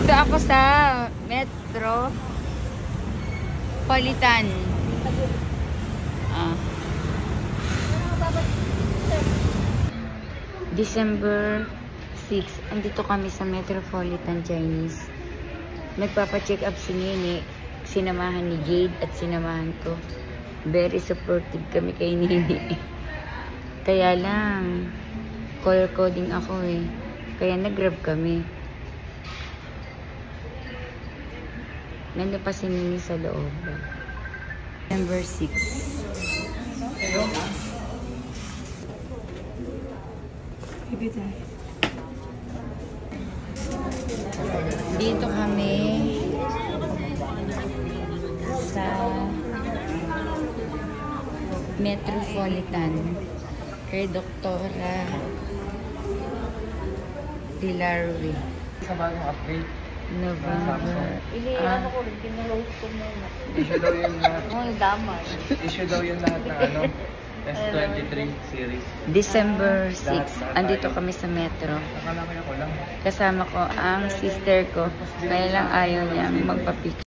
Dito ako sa Metro Politan. December 6. Andito kami sa Metropolitan Chinese. Nagpapa-check up si Nini. Sinamahan ni Jade at sinamahan ko. Very supportive kami kay Nini. Kaya lang, color coding ako eh. Kaya nag-grab kami. Nandun pa si Nini sa loob. Number 6. Dito kami sa Metropolitan kay Doktora Dilarwi. Sa bagong update. November. Ano ko rin, kinulose ko muna. Issue daw yung lahat. Ang damay. Issue daw yung lahat ng ano, S23 series. December 6. Andito kami sa Metro. Nakala ko lang. Kasama ko ang sister ko. Kaya lang ayaw niya magpa-picture.